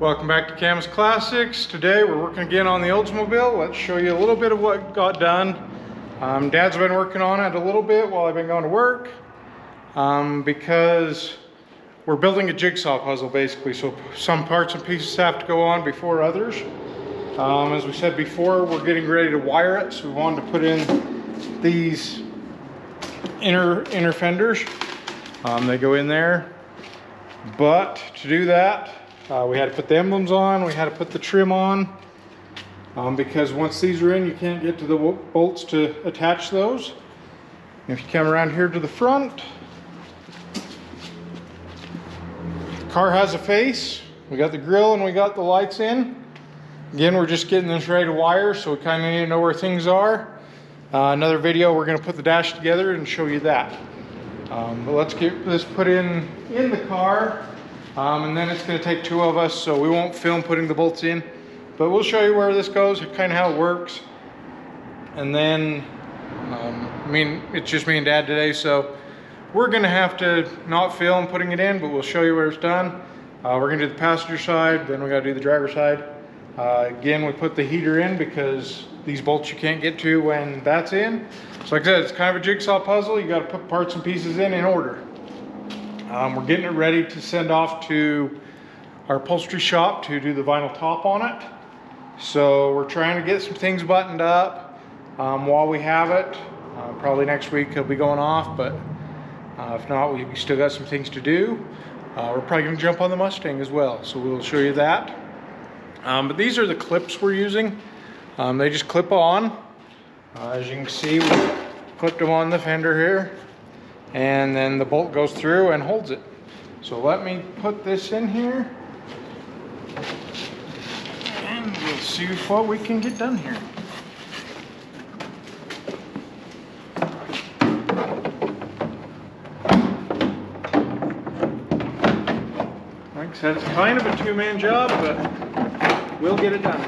Welcome back to Cam's Classics. Today we're working again on the Oldsmobile. Let's show you a little bit of what got done. Dad's been working on it a little bit while I've been going to work because we're building a jigsaw puzzle basically. So some parts and pieces have to go on before others. As we said before, we're getting ready to wire it. So we wanted to put in these inner fenders. They go in there. But to do that, we had to put the emblems on, we had to put the trim on, because once these are in, you can't get to the bolts to attach those. If you come around here to the front, the car has a face. We got the grille and we got the lights in. Again, we're just getting this ready to wire, so we kind of need to know where things are. Another video, we're going to put the dash together and show you that. But let's get this put in the car. And then it's going to take two of us, so we won't film putting the bolts in, but we'll show you where this goes, kind of how it works. And then it's just me and Dad today, so we're going to have to not film putting it in, but we'll show you where it's done. We're going to do the passenger side, then we got to do the driver side. Again, we put the heater in because these bolts you can't get to when that's in. So like I said, it's kind of a jigsaw puzzle. You got to put parts and pieces in order. We're getting it ready to send off to our upholstery shop to do the vinyl top on it. So we're trying to get some things buttoned up while we have it. Probably next week it'll be going off, but if not, we still got some things to do. We're probably going to jump on the Mustang as well, so we'll show you that. But these are the clips we're using. They just clip on. As you can see, we clipped them on the fender here. And then the bolt goes through and holds it. So let me put this in here and we'll see what we can get done here. Like I said, it's kind of a two-man job, but we'll get it done.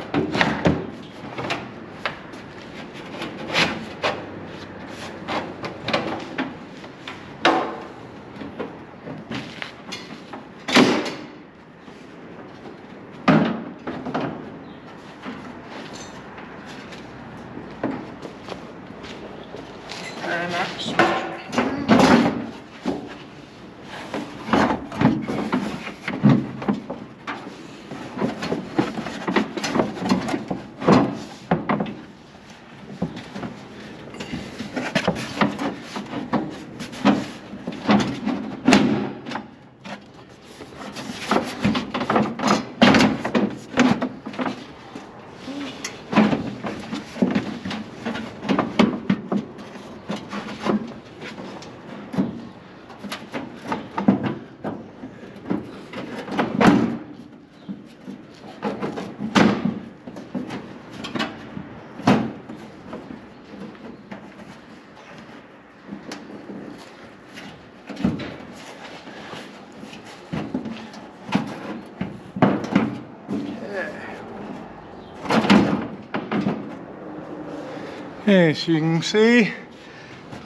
Okay, so you can see,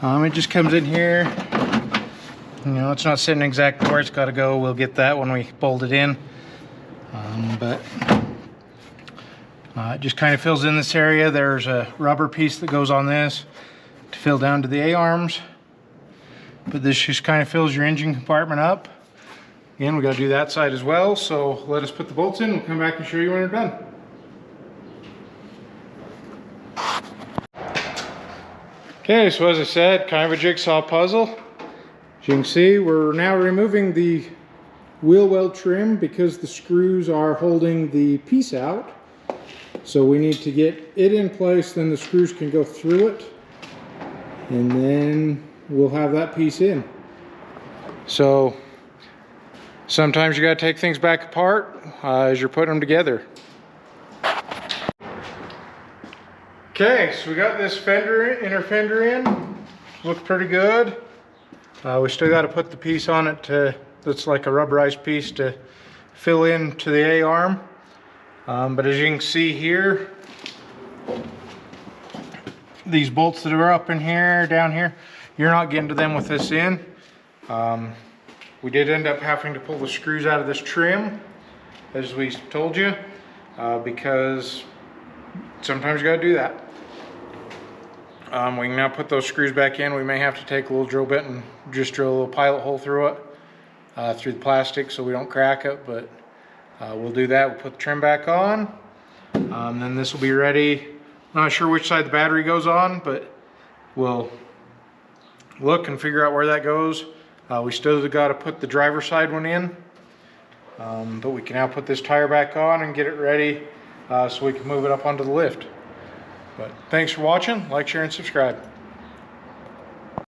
it just comes in here. You know, it's not sitting exactly where it's got to go. We'll get that when we bolt it in. But it just kind of fills in this area. There's a rubber piece that goes on this to fill down to the A-arms. But this just kind of fills your engine compartment up. Again, we got to do that side as well. So let us put the bolts in. We'll come back and show you when we're done. Okay, so as I said, kind of a jigsaw puzzle. As you can see, we're now removing the wheel well trim because the screws are holding the piece out. So we need to get it in place, then the screws can go through it, and then we'll have that piece in. So sometimes you got to take things back apart as you're putting them together. Okay, so we got this inner fender in. Looks pretty good. We still got to put the piece on it that's like a rubberized piece to fill into the A-arm. But as you can see here, these bolts that are up in here, down here, you're not getting to them with this in. We did end up having to pull the screws out of this trim. as we told you, because sometimes you gotta do that. We can now put those screws back in. We may have to take a little drill bit and just drill a little pilot hole through it, through the plastic, so we don't crack it, but we'll do that. We'll put the trim back on. Then this will be ready. Not sure which side the battery goes on, but we'll look and figure out where that goes. We still got to put the driver's side one in, but we can now put this tire back on and get it ready so we can move it up onto the lift. But thanks for watching. Like, share, and subscribe.